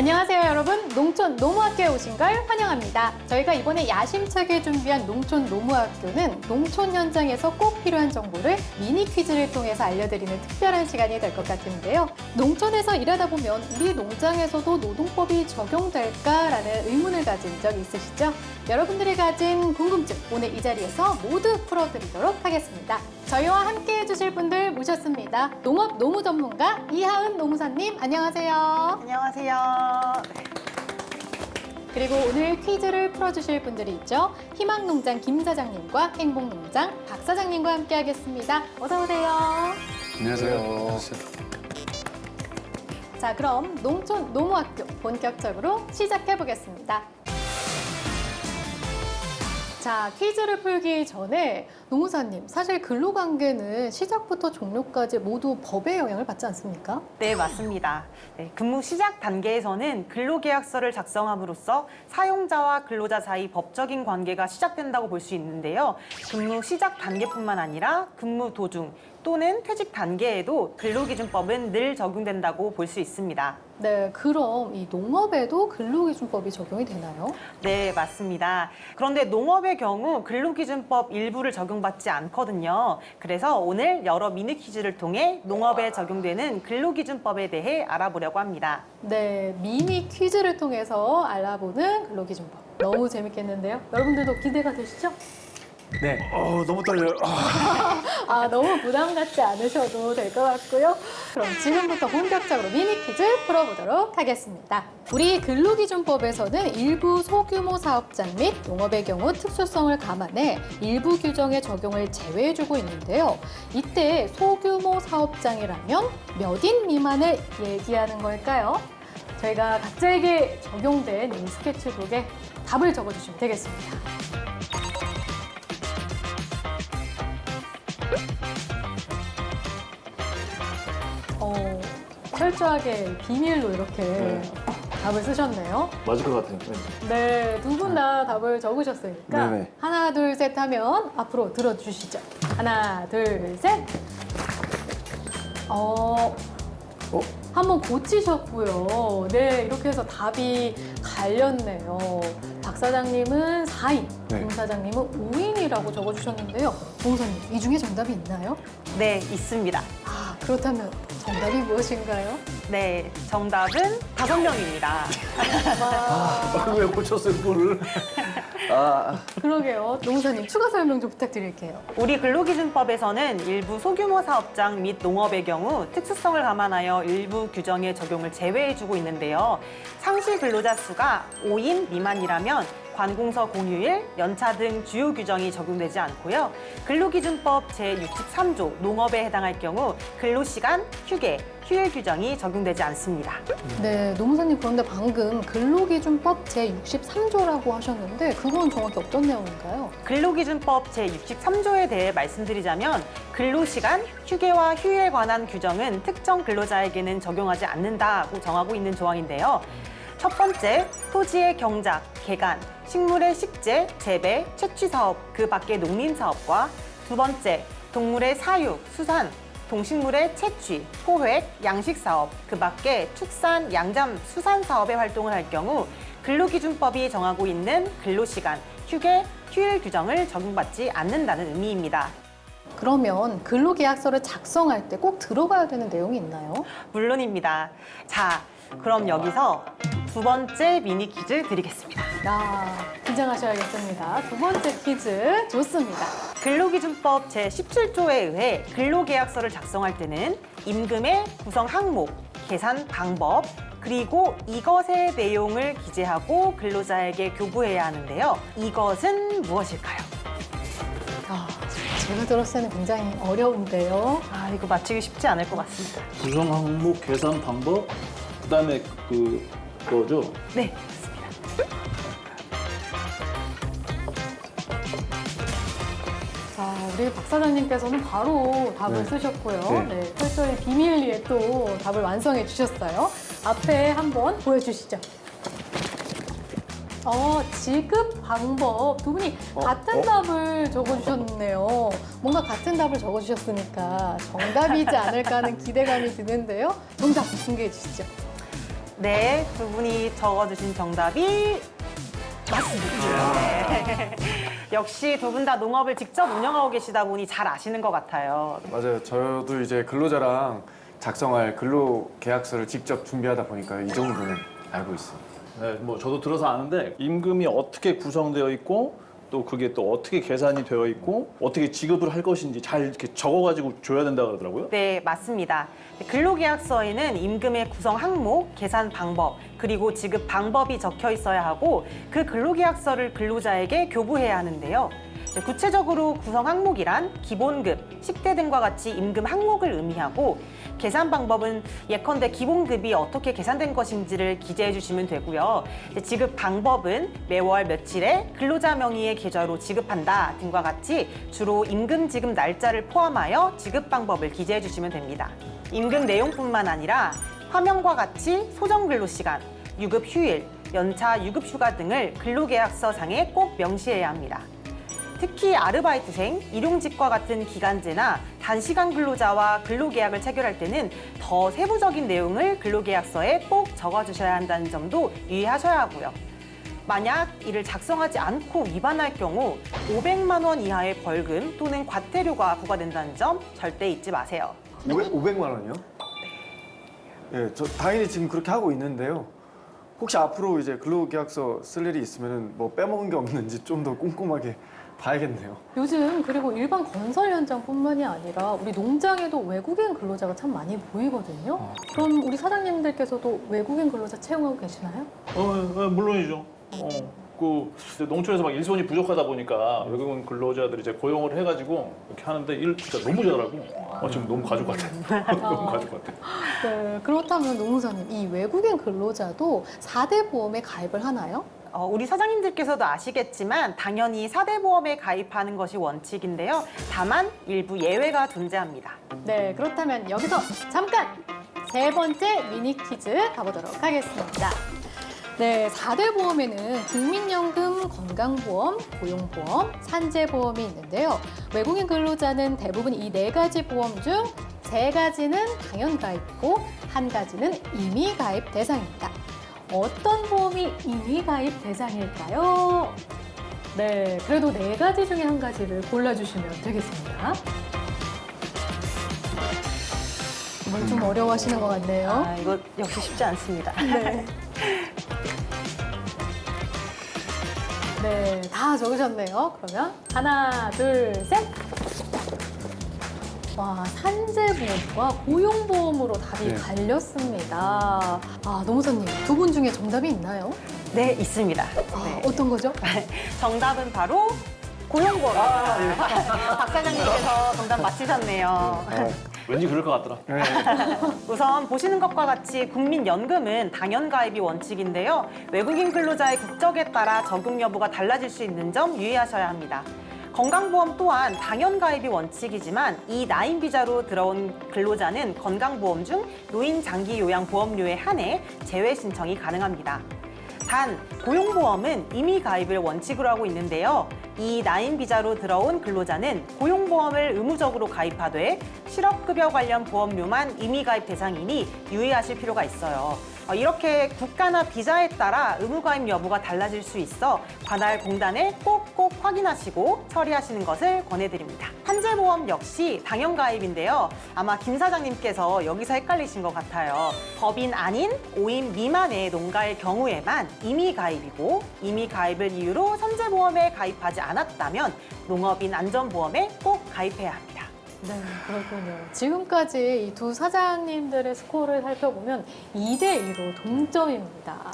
안녕하세요 여러분, 농촌 노무학교에 오신 걸 환영합니다. 저희가 이번에 야심차게 준비한 농촌 노무학교는 농촌 현장에서 꼭 필요한 정보를 미니 퀴즈를 통해서 알려드리는 특별한 시간이 될 것 같은데요. 농촌에서 일하다 보면 우리 농장에서도 노동법이 적용될까라는 의문을 가진 적 있으시죠? 여러분들이 가진 궁금증 오늘 이 자리에서 모두 풀어드리도록 하겠습니다. 저희와 함께 해주실 분들 모셨습니다. 농업 노무 전문가 이하은 노무사님 안녕하세요. 안녕하세요. 그리고 오늘 퀴즈를 풀어주실 분들이 있죠. 희망농장 김 사장님과 행복농장 박 사장님과 함께 하겠습니다. 어서 오세요. 안녕하세요. 자, 그럼 농촌 노무학교 본격적으로 시작해 보겠습니다. 자, 퀴즈를 풀기 전에 노무사님, 사실 근로관계는 시작부터 종료까지 모두 법의 영향을 받지 않습니까? 네, 맞습니다. 근무 시작 단계에서는 근로계약서를 작성함으로써 사용자와 근로자 사이 법적인 관계가 시작된다고 볼 수 있는데요. 근무 시작 단계뿐만 아니라 근무 도중 또는 퇴직 단계에도 근로기준법은 늘 적용된다고 볼 수 있습니다. 네, 그럼 이 농업에도 근로기준법이 적용이 되나요? 네, 맞습니다. 그런데 농업의 경우 근로기준법 일부를 적용받지 않거든요. 그래서 오늘 여러 미니 퀴즈를 통해 농업에 적용되는 근로기준법에 대해 알아보려고 합니다. 네, 미니 퀴즈를 통해서 알아보는 근로기준법. 너무 재밌겠는데요? 여러분들도 기대가 되시죠? 네. 너무 떨려요. 너무 부담 갖지 않으셔도 될 것 같고요. 그럼 지금부터 본격적으로 미니 퀴즈 풀어보도록 하겠습니다. 우리 근로기준법에서는 일부 소규모 사업장 및 농업의 경우 특수성을 감안해 일부 규정의 적용을 제외해주고 있는데요. 이때 소규모 사업장이라면 몇 인 미만을 얘기하는 걸까요? 저희가 각자에게 적용된 이 스케치북에 답을 적어주시면 되겠습니다. 철저하게 비밀로 이렇게 답을 쓰셨네요. 맞을 것 같아요. 네, 두 분 다 답을 적으셨으니까 네네. 하나, 둘, 셋 하면 앞으로 들어주시죠. 하나, 둘, 셋. 한번 고치셨고요. 네, 이렇게 해서 답이 갈렸네요. 박 사장님은 4인, 네. 김 사장님은 5인이라고 적어주셨는데요. 노무사님, 이 중에 정답이 있나요? 네, 있습니다. 그렇다면 정답이 무엇인가요? 네, 정답은 5명입니다. 왜 고쳤어요, 그거를? 그러게요. 노무사님, 추가 설명 좀 부탁드릴게요. 우리 근로기준법에서는 일부 소규모 사업장 및 농업의 경우 특수성을 감안하여 일부 규정의 적용을 제외해주고 있는데요. 상시 근로자 수가 5인 미만이라면 관공서 공휴일, 연차 등 주요 규정이 적용되지 않고요. 근로기준법 제63조 농업에 해당할 경우 근로시간, 휴게, 휴일 규정이 적용되지 않습니다. 네, 노무사님 그런데 방금 근로기준법 제63조라고 하셨는데 그건 정확히 어떤 내용인가요? 근로기준법 제63조에 대해 말씀드리자면 근로시간, 휴게와 휴일에 관한 규정은 특정 근로자에게는 적용하지 않는다고 정하고 있는 조항인데요. 첫 번째, 토지의 경작, 개간, 식물의 식재, 재배, 채취 사업, 그 밖의 농림 사업과 두 번째, 동물의 사육, 수산, 동식물의 채취, 포획, 양식 사업, 그 밖에 축산, 양잠, 수산 사업에 활동을 할 경우 근로기준법이 정하고 있는 근로시간, 휴게, 휴일 규정을 적용받지 않는다는 의미입니다. 그러면 근로계약서를 작성할 때 꼭 들어가야 되는 내용이 있나요? 물론입니다. 자, 그럼 여기서 두 번째 미니 퀴즈 드리겠습니다. 긴장하셔야겠습니다. 두 번째 퀴즈 좋습니다. 근로기준법 제17조에 의해 근로계약서를 작성할 때는 임금의 구성 항목, 계산 방법, 그리고 이것의 내용을 기재하고 근로자에게 교부해야 하는데요. 이것은 무엇일까요? 제가 들었을 때는 굉장히 어려운데요. 이거 맞히기 쉽지 않을 것 같습니다. 구성 항목, 계산 방법, 그다음에 그거죠. 네, 자, 우리 박 사장님께서는 바로 답을 네. 쓰셨고요. 네, 철저히 비밀리에 또 답을 완성해 주셨어요. 앞에 한번 보여주시죠. 지급 방법. 두 분이 같은 답을 적어주셨네요. 뭔가 같은 답을 적어주셨으니까 정답이지 않을까 하는 기대감이 드는데요. 정답 공개해 주시죠. 네, 두 분이 적어주신 정답이 맞습니다. 네. 역시 두 분 다 농업을 직접 운영하고 계시다 보니 잘 아시는 것 같아요. 맞아요. 저도 이제 근로자랑 작성할 근로계약서를 직접 준비하다 보니까 이 정도는 알고 있습니다. 네, 뭐 저도 들어서 아는데 임금이 어떻게 구성되어 있고 또 그게 또 어떻게 계산이 되어 있고 어떻게 지급을 할 것인지 잘 이렇게 적어가지고 줘야 된다 그러더라고요. 네, 맞습니다. 근로계약서에는 임금의 구성 항목, 계산 방법, 그리고 지급 방법이 적혀 있어야 하고 그 근로계약서를 근로자에게 교부해야 하는데요. 구체적으로 구성 항목이란 기본급, 식대 등과 같이 임금 항목을 의미하고 계산 방법은 예컨대 기본급이 어떻게 계산된 것인지를 기재해 주시면 되고요. 지급 방법은 매월 며칠에 근로자 명의의 계좌로 지급한다 등과 같이 주로 임금 지급 날짜를 포함하여 지급 방법을 기재해 주시면 됩니다. 임금 내용뿐만 아니라 화면과 같이 소정 근로시간, 유급 휴일, 연차 유급 휴가 등을 근로계약서상에 꼭 명시해야 합니다. 특히 아르바이트생, 일용직과 같은 기간제나 단시간 근로자와 근로계약을 체결할 때는 더 세부적인 내용을 근로계약서에 꼭 적어주셔야 한다는 점도 유의하셔야 하고요. 만약 이를 작성하지 않고 위반할 경우 500만 원 이하의 벌금 또는 과태료가 부과된다는 점 절대 잊지 마세요. 500만 원이요? 네. 저 당연히 지금 그렇게 하고 있는데요. 혹시 앞으로 이제 근로계약서 쓸 일이 있으면 뭐 빼먹은 게 없는지 좀 더 꼼꼼하게 봐야겠네요. 요즘 그리고 일반 건설 현장뿐만이 아니라 우리 농장에도 외국인 근로자가 참 많이 보이거든요. 그럼 우리 사장님들께서도 외국인 근로자 채용하고 계시나요? 물론이죠. 이제 농촌에서 막 일손이 부족하다 보니까 외국인 근로자들 이제 고용을 해가지고 이렇게 하는데 일 진짜 너무 잘하고 지금 너무 가족 같아. 너무 가족 같아. 네, 그렇다면 노무사님, 이 외국인 근로자도 4대 보험에 가입을 하나요? 우리 사장님들께서도 아시겠지만 당연히 4대 보험에 가입하는 것이 원칙인데요. 다만 일부 예외가 존재합니다. 네, 그렇다면 여기서 잠깐 세 번째 미니 퀴즈 가보도록 하겠습니다. 네, 4대 보험에는 국민연금, 건강보험, 고용보험, 산재보험이 있는데요. 외국인 근로자는 대부분 이 네 가지 보험 중 세 가지는 당연 가입이고 한 가지는 임의 가입 대상입니다. 어떤 보험이 임의 가입 대상일까요? 네, 그래도 네 가지 중에 한 가지를 골라주시면 되겠습니다. 이건 좀 어려워하시는 것 같네요. 이거 역시 쉽지 않습니다. 네. 네, 다 적으셨네요. 그러면 하나, 둘, 셋. 와, 산재보험과 고용보험으로 답이 네. 갈렸습니다. 노무사님, 두 분 중에 정답이 있나요? 네, 있습니다. 어떤 거죠? 정답은 바로 고용보험입니다. 박 사장님께서 정답 맞히셨네요. 왠지 그럴 것 같더라. 네. 우선 보시는 것과 같이 국민연금은 당연 가입이 원칙인데요. 외국인 근로자의 국적에 따라 적용 여부가 달라질 수 있는 점 유의하셔야 합니다. 건강보험 또한 당연 가입이 원칙이지만 이 나인 비자로 들어온 근로자는 건강보험 중 노인 장기 요양 보험료에 한해 제외 신청이 가능합니다. 단 고용보험은 임의 가입을 원칙으로 하고 있는데요. 이 나인 비자로 들어온 근로자는 고용보험을 의무적으로 가입하되 실업급여 관련 보험료만 임의 가입 대상이니 유의하실 필요가 있어요. 이렇게 국가나 비자에 따라 의무 가입 여부가 달라질 수 있어 관할 공단을 꼭꼭 확인하시고 처리하시는 것을 권해드립니다. 산재보험 역시 당연 가입인데요. 아마 김 사장님께서 여기서 헷갈리신 것 같아요. 법인 아닌 5인 미만의 농가의 경우에만 임의 가입이고 임의 가입을 이유로 산재보험에 가입하지 않았다면 농업인 안전보험에 꼭 가입해야 합니다. 네, 그렇군요. 지금까지 이 두 사장님들의 스코어를 살펴보면 2대2로 동점입니다.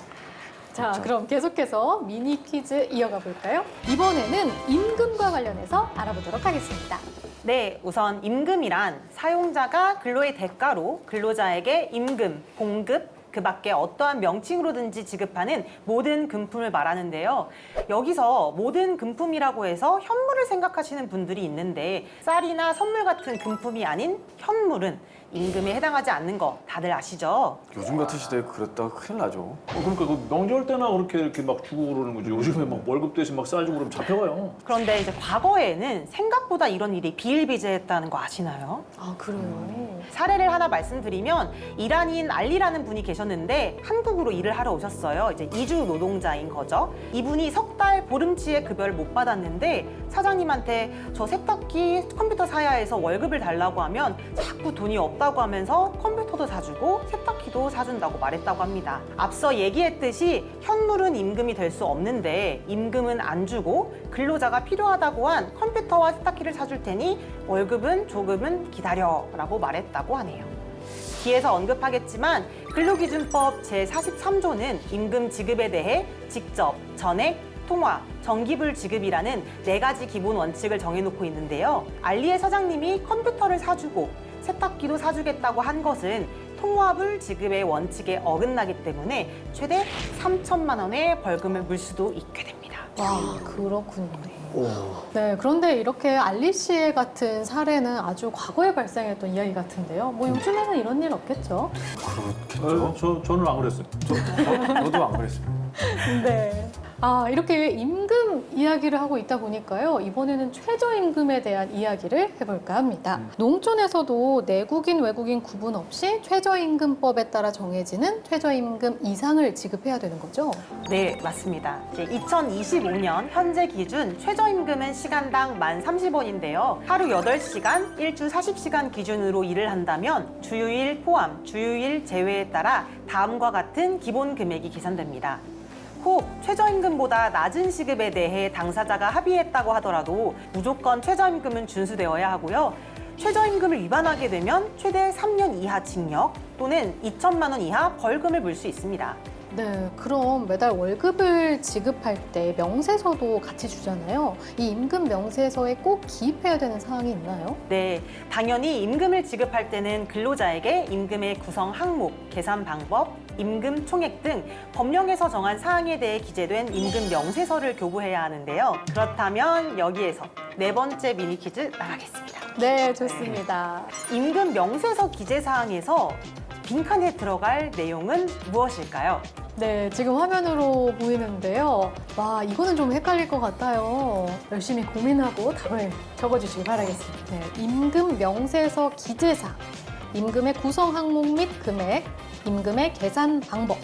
자, 그럼 계속해서 미니 퀴즈 이어가 볼까요? 이번에는 임금과 관련해서 알아보도록 하겠습니다. 네, 우선 임금이란 사용자가 근로의 대가로 근로자에게 임금, 봉급, 그 밖에 어떠한 명칭으로든지 지급하는 모든 금품을 말하는데요. 여기서 모든 금품이라고 해서 현물을 생각하시는 분들이 있는데 쌀이나 선물 같은 금품이 아닌 현물은 임금에 해당하지 않는 거 다들 아시죠? 요즘 같은 시대에 그랬다가 큰일 나죠. 그러니까 그 명절 때나 그렇게 이렇게 막 주고 그러는 거지. 요즘에 막 월급 대신 막 쌀 주고 그러면 잡혀가요. 그런데 이제 과거에는 생각보다 이런 일이 비일비재했다는 거 아시나요? 아, 그래요? 사례를 하나 말씀드리면 이란인 알리라는 분이 계셨는데 한국으로 일을 하러 오셨어요. 이제 이주 노동자인 거죠. 이분이 석 달 보름치의 급여를 못 받았는데 사장님한테 저 세탁기, 컴퓨터 사야 해서 월급을 달라고 하면 자꾸 돈이 없다고 하면서 컴퓨터도 사주고 세탁기도 사준다고 말했다고 합니다. 앞서 얘기했듯이 현물은 임금이 될 수 없는데 임금은 안 주고 근로자가 필요하다고 한 컴퓨터와 세탁기를 사줄 테니 월급은 조금은 기다려라고 말했다고 하네요. 뒤에서 언급하겠지만 근로기준법 제43조는 임금 지급에 대해 직접, 전액, 통화, 정기불 지급이라는 4가지 기본 원칙을 정해놓고 있는데요. 알리의 사장님이 컴퓨터를 사주고 세탁기도 사주겠다고 한 것은 통화불 지급의 원칙에 어긋나기 때문에 최대 3천만 원의 벌금을 물 수도 있게 됩니다. 와, 그렇군요. 오. 네, 그런데 이렇게 알리 씨 같은 사례는 아주 과거에 발생했던 이야기 같은데요. 뭐 요즘에는 이런 일 없겠죠? 그렇겠죠. 저는 안 그랬어요. 저도 안 그랬습니다. 네. 아, 이렇게 임금 이야기를 하고 있다 보니까요. 이번에는 최저임금에 대한 이야기를 해볼까 합니다. 농촌에서도 내국인, 외국인 구분 없이 최저임금법에 따라 정해지는 최저임금 이상을 지급해야 되는 거죠? 네, 맞습니다. 이제 2025년 현재 기준 최저임금은 시간당 1,030원인데요. 하루 8시간, 일주 40시간 기준으로 일을 한다면 주휴일 포함, 주휴일 제외에 따라 다음과 같은 기본 금액이 계산됩니다. 혹 최저임금보다 낮은 시급에 대해 당사자가 합의했다고 하더라도 무조건 최저임금은 준수되어야 하고요. 최저임금을 위반하게 되면 최대 3년 이하 징역 또는 2천만 원 이하 벌금을 물 수 있습니다. 네, 그럼 매달 월급을 지급할 때 명세서도 같이 주잖아요. 이 임금 명세서에 꼭 기입해야 되는 사항이 있나요? 네, 당연히 임금을 지급할 때는 근로자에게 임금의 구성 항목, 계산 방법, 임금 총액 등 법령에서 정한 사항에 대해 기재된 임금 명세서를 교부해야 하는데요. 그렇다면 여기에서 4번째 미니 퀴즈 나가겠습니다. 네, 좋습니다. 임금 명세서 기재 사항에서 빈칸에 들어갈 내용은 무엇일까요? 네, 지금 화면으로 보이는데요. 와, 이거는 좀 헷갈릴 것 같아요. 열심히 고민하고 답을 적어주시기 바라겠습니다. 네, 임금 명세서 기재사, 임금의 구성 항목 및 금액, 임금의 계산 방법,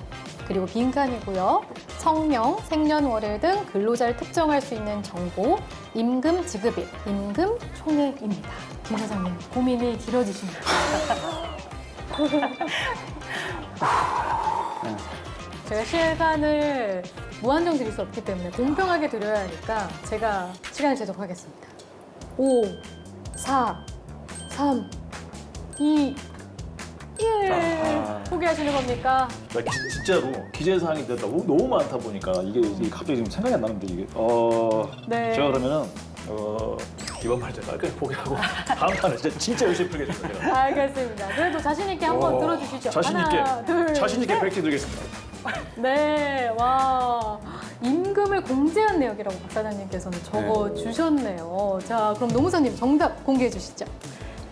그리고 빈칸이고요. 성명, 생년월일 등 근로자를 특정할 수 있는 정보, 임금 지급일, 임금 총액입니다. 김 사장님, 고민이 길어지십니다. 제가 시간을 무한정 드릴 수 없기 때문에 공평하게 드려야 하니까 제가 시간을 제속하겠습니다. 5, 4, 3, 2, 1. 포기하시는 겁니까? 그러니까 진짜로 기재사항인데 너무 많다 보니까 이게 갑자기 지금 생각이 안 나는데 이게 네. 제가 그러면은 이번 말 제가 깔끔히 포기하고 다음 판에 진짜 열심히 풀겠습니다. 제가. 알겠습니다. 그래도 자신 있게 한번 들어주시죠. 자신 하나, 있게 둘, 자신 있게 셋. 팩트 드리겠습니다. 네, 와. 임금을 공제한 내역이라고 박 사장님께서는 적어주셨네요. 자, 그럼 노무사님 정답 공개해 주시죠.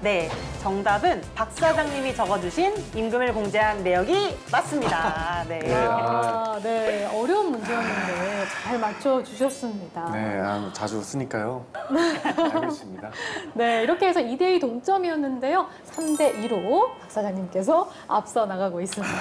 네, 정답은 박 사장님이 적어주신 임금을 공제한 내역이 맞습니다. 네. 네, 어려운 문제였는데 잘 맞춰주셨습니다. 네, 자주 쓰니까요. 알고 있습니다. 네, 이렇게 해서 2대2 동점이었는데요. 3대2로 박 사장님께서 앞서 나가고 있습니다.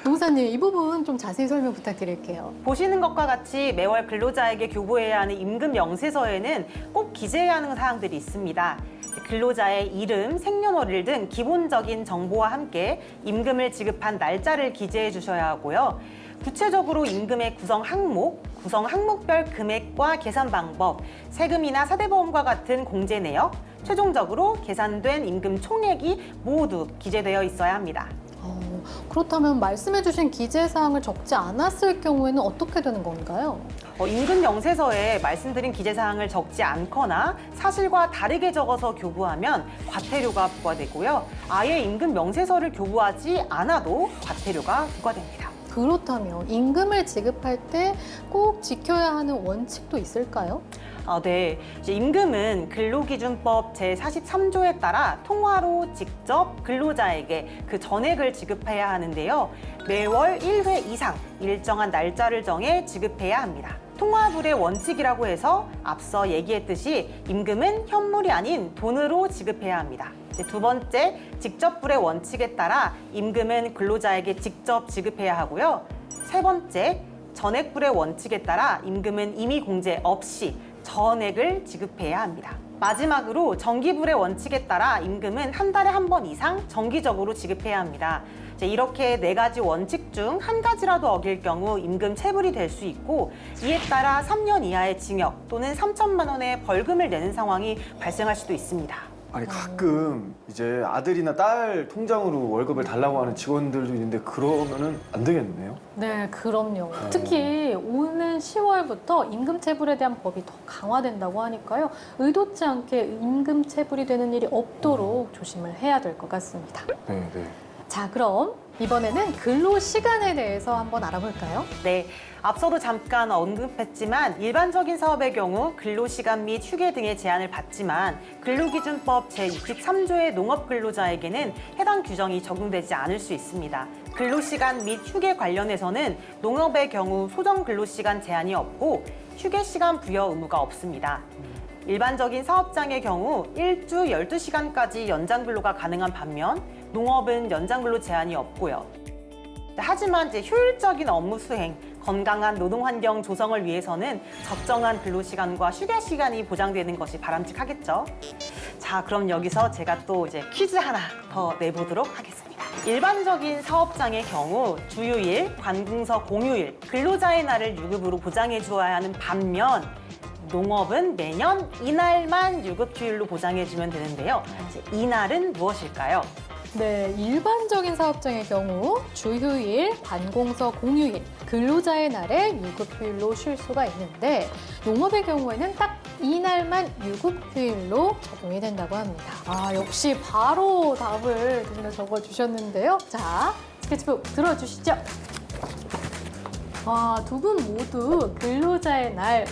노무사님, 이 부분 좀 자세히 설명 부탁드릴게요. 보시는 것과 같이 매월 근로자에게 교부해야 하는 임금 명세서에는 꼭 기재해야 하는 사항들이 있습니다. 근로자의 이름, 생년월일 등 기본적인 정보와 함께 임금을 지급한 날짜를 기재해 주셔야 하고요. 구체적으로 임금의 구성 항목별 금액과 계산 방법, 세금이나 사대보험과 같은 공제 내역, 최종적으로 계산된 임금 총액이 모두 기재되어 있어야 합니다. 그렇다면 말씀해주신 기재사항을 적지 않았을 경우에는 어떻게 되는 건가요? 임금 명세서에 말씀드린 기재사항을 적지 않거나 사실과 다르게 적어서 교부하면 과태료가 부과되고요. 아예 임금 명세서를 교부하지 않아도 과태료가 부과됩니다. 그렇다면 임금을 지급할 때 꼭 지켜야 하는 원칙도 있을까요? 네. 이제 임금은 근로기준법 제43조에 따라 통화로 직접 근로자에게 그 전액을 지급해야 하는데요. 매월 1회 이상 일정한 날짜를 정해 지급해야 합니다. 통화불의 원칙이라고 해서 앞서 얘기했듯이 임금은 현물이 아닌 돈으로 지급해야 합니다. 이제 두 번째, 직접불의 원칙에 따라 임금은 근로자에게 직접 지급해야 하고요. 세 번째, 전액불의 원칙에 따라 임금은 임의 공제 없이 전액을 지급해야 합니다. 마지막으로 정기불의 원칙에 따라 임금은 한 달에 한 번 이상 정기적으로 지급해야 합니다. 이렇게 네 가지 원칙 중 한 가지라도 어길 경우 임금 체불이 될 수 있고 이에 따라 3년 이하의 징역 또는 3천만 원의 벌금을 내는 상황이 발생할 수도 있습니다. 아니 가끔 이제 아들이나 딸 통장으로 월급을 달라고 하는 직원들도 있는데 그러면은 안 되겠네요. 네, 그럼요. 특히 오는 10월부터 임금 체불에 대한 법이 더 강화된다고 하니까요. 의도치 않게 임금 체불이 되는 일이 없도록 조심을 해야 될 것 같습니다. 네, 네. 자, 그럼 이번에는 근로 시간에 대해서 한번 알아볼까요? 네, 앞서도 잠깐 언급했지만 일반적인 사업의 경우 근로시간 및 휴게 등의 제한을 받지만 근로기준법 제63조의 농업근로자에게는 해당 규정이 적용되지 않을 수 있습니다. 근로시간 및 휴게 관련해서는 농업의 경우 소정 근로시간 제한이 없고 휴게시간 부여 의무가 없습니다. 일반적인 사업장의 경우 일주 12시간까지 연장 근로가 가능한 반면 농업은 연장 근로 제한이 없고요. 하지만 이제 효율적인 업무 수행, 건강한 노동 환경 조성을 위해서는 적정한 근로 시간과 휴게 시간이 보장되는 것이 바람직하겠죠. 자, 그럼 여기서 제가 또 이제 퀴즈 하나 더 내보도록 하겠습니다. 일반적인 사업장의 경우 주휴일, 관공서 공휴일, 근로자의 날을 유급으로 보장해 주어야 하는 반면 농업은 매년 이날만 유급휴일로 보장해주면 되는데요. 이제 이날은 무엇일까요? 네, 일반적인 사업장의 경우 주휴일, 관공서 공휴일, 근로자의 날에 유급휴일로 쉴 수가 있는데 농업의 경우에는 딱 이날만 유급휴일로 적용이 된다고 합니다. 아, 역시 바로 답을 두 분다 적어주셨는데요. 자, 스케치북 들어주시죠. 와, 두 분 모두 근로자의 날,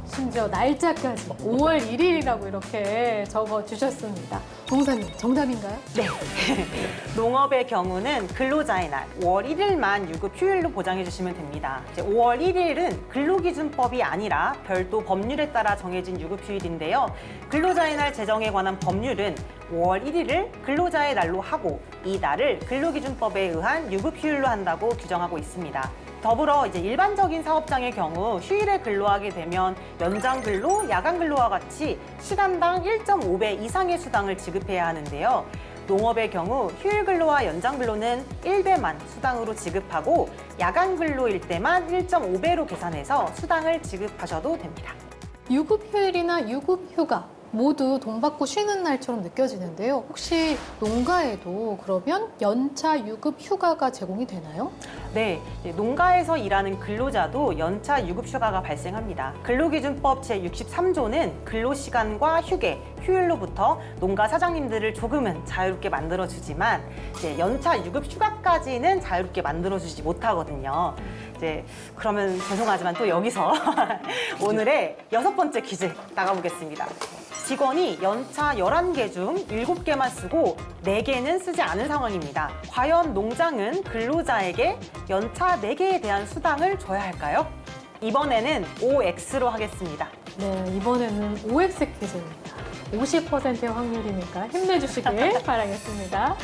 심지어 날짜까지 5월 1일이라고 이렇게 적어주셨습니다. 동사님, 정답인가요? 네. 농업의 경우는 근로자의 날 5월 1일만 유급 휴일로 보장해 주시면 됩니다. 이제 5월 1일은 근로기준법이 아니라 별도 법률에 따라 정해진 유급 휴일인데요. 근로자의 날 제정에 관한 법률은 5월 1일을 근로자의 날로 하고 이 날을 근로기준법에 의한 유급 휴일로 한다고 규정하고 있습니다. 더불어 이제 일반적인 사업장의 경우 휴일에 근로하게 되면 연장 근로, 야간 근로와 같이 시간당 1.5배 이상의 수당을 지급해야 하는데요. 농업의 경우 휴일 근로와 연장 근로는 1배만 수당으로 지급하고 야간 근로일 때만 1.5배로 계산해서 수당을 지급하셔도 됩니다. 유급휴일이나 유급휴가 모두 돈 받고 쉬는 날처럼 느껴지는데요. 혹시 농가에도 그러면 연차 유급 휴가가 제공이 되나요? 네, 농가에서 일하는 근로자도 연차 유급 휴가가 발생합니다. 근로기준법 제63조는 근로시간과 휴게, 휴일로부터 농가 사장님들을 조금은 자유롭게 만들어주지만 이제 연차 유급 휴가까지는 자유롭게 만들어주지 못하거든요. 이제 그러면 죄송하지만 또 여기서 오늘의 6번째 퀴즈 나가보겠습니다. 직원이 연차 11개 중 7개만 쓰고 4개는 쓰지 않은 상황입니다. 과연 농장은 근로자에게 연차 4개에 대한 수당을 줘야 할까요? 이번에는 OX로 하겠습니다. 네, 이번에는 OX 퀴즈입니다. 50%의 확률이니까 힘내주시길 바라겠습니다.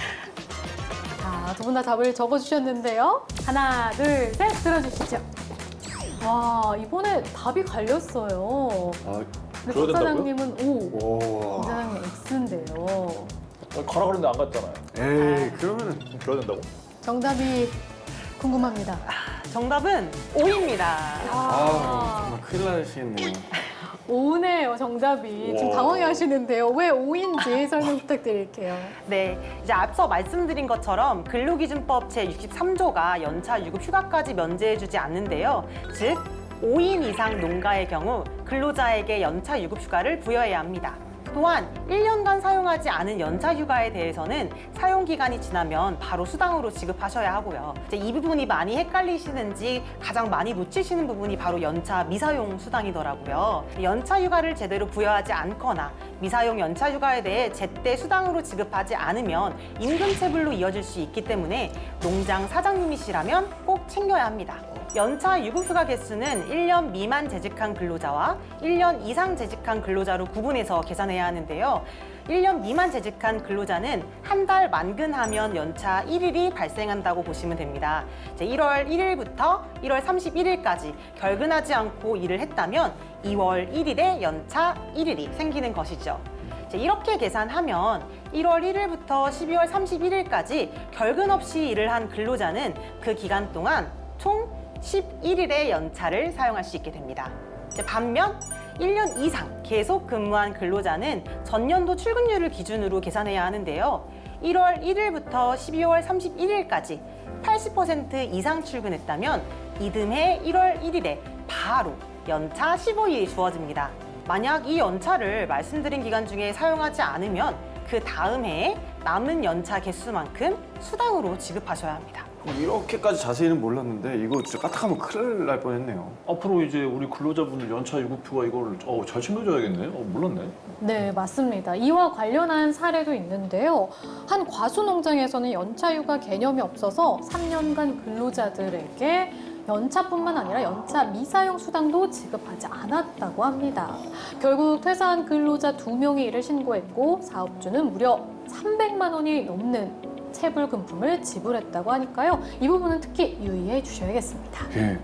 자, 두 분 다 답을 적어주셨는데요. 하나, 둘, 셋 들어주시죠. 와, 이번에 답이 갈렸어요. 아, 근데 그래야 박 사장님은 O, 오. 박 사장님 X인데요. 가라 그랬는데 안 갔잖아요. 에이, 그러면은 그래야 된다고? 정답이 궁금합니다. 정답은 O입니다. 아, 정말 큰일 나시겠네요. O네요, 정답이. 지금 와. 당황해 하시는데요. 왜 O인지 설명 부탁드릴게요. 네, 이제 앞서 말씀드린 것처럼 근로기준법 제63조가 연차 유급 휴가까지 면제해주지 않는데요. 즉, 5인 이상 농가의 경우 근로자에게 연차 유급 휴가를 부여해야 합니다. 또한 1년간 사용하지 않은 연차 휴가에 대해서는 사용 기간이 지나면 바로 수당으로 지급하셔야 하고요. 이제 이 부분이 많이 헷갈리시는지 가장 많이 놓치시는 부분이 바로 연차 미사용 수당이더라고요. 연차 휴가를 제대로 부여하지 않거나 미사용 연차 휴가에 대해 제때 수당으로 지급하지 않으면 임금체불로 이어질 수 있기 때문에 농장 사장님이시라면 꼭 챙겨야 합니다. 연차 유급휴가 개수는 1년 미만 재직한 근로자와 1년 이상 재직한 근로자로 구분해서 계산해야 하는데요. 1년 미만 재직한 근로자는 한 달 만근하면 연차 1일이 발생한다고 보시면 됩니다. 이제 1월 1일부터 1월 31일까지 결근하지 않고 일을 했다면 2월 1일에 연차 1일이 생기는 것이죠. 이렇게 계산하면 1월 1일부터 12월 31일까지 결근 없이 일을 한 근로자는 그 기간 동안 총 11일의 연차를 사용할 수 있게 됩니다. 반면 1년 이상 계속 근무한 근로자는 전년도 출근율을 기준으로 계산해야 하는데요. 1월 1일부터 12월 31일까지 80% 이상 출근했다면 이듬해 1월 1일에 바로 연차 15일이 주어집니다. 만약 이 연차를 말씀드린 기간 중에 사용하지 않으면 그 다음 해에 남은 연차 개수만큼 수당으로 지급하셔야 합니다. 이렇게까지 자세히는 몰랐는데 이거 진짜 까딱하면 큰일 날 뻔했네요. 앞으로 이제 우리 근로자분들 연차 유급휴가 이걸 잘 챙겨줘야겠네. 몰랐네. 네, 맞습니다. 이와 관련한 사례도 있는데요. 한 과수 농장에서는 연차 휴가 개념이 없어서 3년간 근로자들에게 연차뿐만 아니라 연차 미사용 수당도 지급하지 않았다고 합니다. 결국 퇴사한 근로자 2명이 이를 신고했고 사업주는 무려 300만 원이 넘는 체불금품을 지불했다고 하니까요. 이 부분은 특히 유의해 주셔야겠습니다. 예.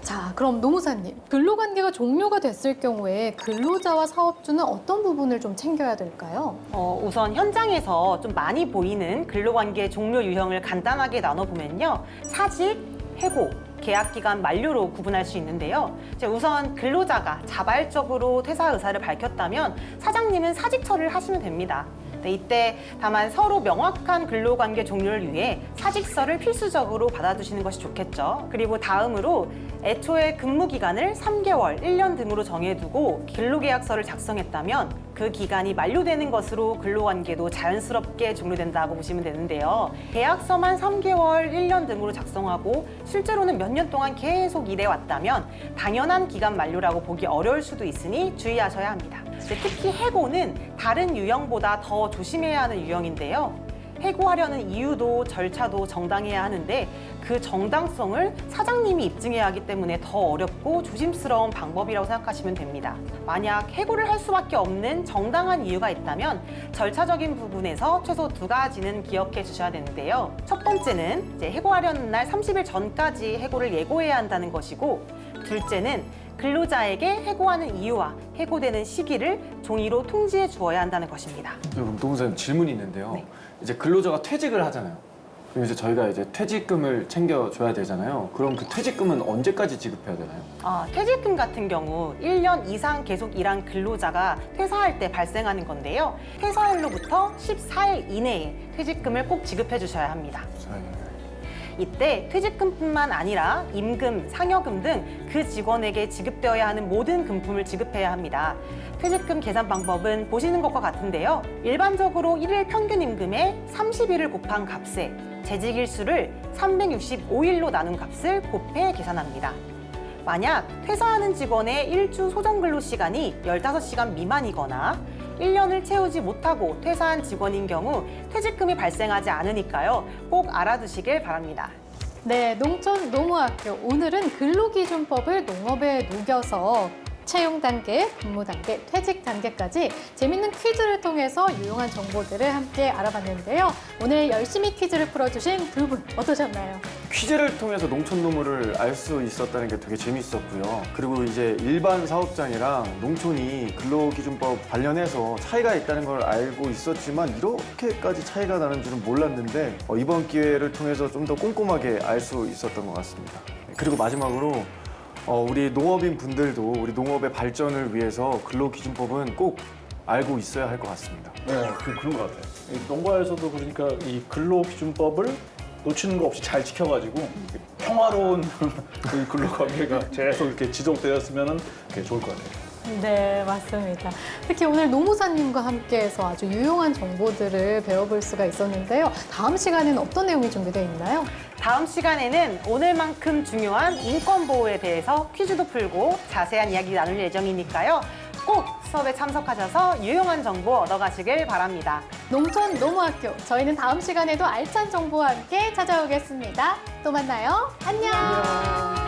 자, 그럼 노무사님, 근로관계가 종료가 됐을 경우에 근로자와 사업주는 어떤 부분을 좀 챙겨야 될까요? 우선 현장에서 좀 많이 보이는 근로관계 종료 유형을 간단하게 나눠보면요. 사직, 해고, 계약기간 만료로 구분할 수 있는데요. 우선 근로자가 자발적으로 퇴사 의사를 밝혔다면 사장님은 사직 처리를 하시면 됩니다. 이때 다만 서로 명확한 근로관계 종료를 위해 사직서를 필수적으로 받아두시는 것이 좋겠죠. 그리고 다음으로 애초에 근무기간을 3개월, 1년 등으로 정해두고 근로계약서를 작성했다면 그 기간이 만료되는 것으로 근로관계도 자연스럽게 종료된다고 보시면 되는데요. 계약서만 3개월, 1년 등으로 작성하고 실제로는 몇 년 동안 계속 일해왔다면 당연한 기간 만료라고 보기 어려울 수도 있으니 주의하셔야 합니다. 특히 해고는 다른 유형보다 더 조심해야 하는 유형인데요. 해고하려는 이유도 절차도 정당해야 하는데 그 정당성을 사장님이 입증해야 하기 때문에 더 어렵고 조심스러운 방법이라고 생각하시면 됩니다. 만약 해고를 할 수밖에 없는 정당한 이유가 있다면 절차적인 부분에서 최소 2가지는 기억해 주셔야 되는데요. 첫 번째는 이제 해고하려는 날 30일 전까지 해고를 예고해야 한다는 것이고, 둘째는 근로자에게 해고하는 이유와 해고되는 시기를 종이로 통지해 주어야 한다는 것입니다. 그럼 노무사님 질문이 있는데요. 네. 이제 근로자가 퇴직을 하잖아요. 그럼 이제 저희가 이제 퇴직금을 챙겨줘야 되잖아요. 그럼 그 퇴직금은 언제까지 지급해야 되나요? 퇴직금 같은 경우 1년 이상 계속 일한 근로자가 퇴사할 때 발생하는 건데요. 퇴사일로부터 14일 이내에 퇴직금을 꼭 지급해 주셔야 합니다. 이때 퇴직금뿐만 아니라 임금, 상여금 등 그 직원에게 지급되어야 하는 모든 금품을 지급해야 합니다. 퇴직금 계산 방법은 보시는 것과 같은데요. 일반적으로 1일 평균 임금의 30일을 곱한 값에 재직일수를 365일로 나눈 값을 곱해 계산합니다. 만약 퇴사하는 직원의 일주 소정 근로 시간이 15시간 미만이거나 1년을 채우지 못하고 퇴사한 직원인 경우 퇴직금이 발생하지 않으니까요. 꼭 알아두시길 바랍니다. 네, 농촌 농어학교. 오늘은 근로기준법을 농업에 녹여서 채용 단계, 근무 단계, 퇴직 단계까지 재밌는 퀴즈를 통해서 유용한 정보들을 함께 알아봤는데요. 오늘 열심히 퀴즈를 풀어주신 두 분 어떠셨나요? 퀴즈를 통해서 농촌 노무를 알 수 있었다는 게 되게 재밌었고요. 그리고 이제 일반 사업장이랑 농촌이 근로기준법 관련해서 차이가 있다는 걸 알고 있었지만 이렇게까지 차이가 나는 줄은 몰랐는데 이번 기회를 통해서 좀 더 꼼꼼하게 알 수 있었던 것 같습니다. 그리고 마지막으로 우리 농업인 분들도 우리 농업의 발전을 위해서 근로기준법은 꼭 알고 있어야 할 것 같습니다. 네, 그런 것 같아요. 이 농가에서도 그러니까 이 근로기준법을 놓치는 거 없이 잘 지켜가지고 평화로운 그 근로관계가 계속 이렇게 지속되었으면 좋을 것 같아요. 네, 맞습니다. 특히 오늘 노무사님과 함께해서 아주 유용한 정보들을 배워볼 수가 있었는데요. 다음 시간에는 어떤 내용이 준비되어 있나요? 다음 시간에는 오늘만큼 중요한 인권 보호에 대해서 퀴즈도 풀고 자세한 이야기 나눌 예정이니까요. 꼭 수업에 참석하셔서 유용한 정보 얻어가시길 바랍니다. 농촌노무학교, 저희는 다음 시간에도 알찬 정보와 함께 찾아오겠습니다. 또 만나요. 안녕.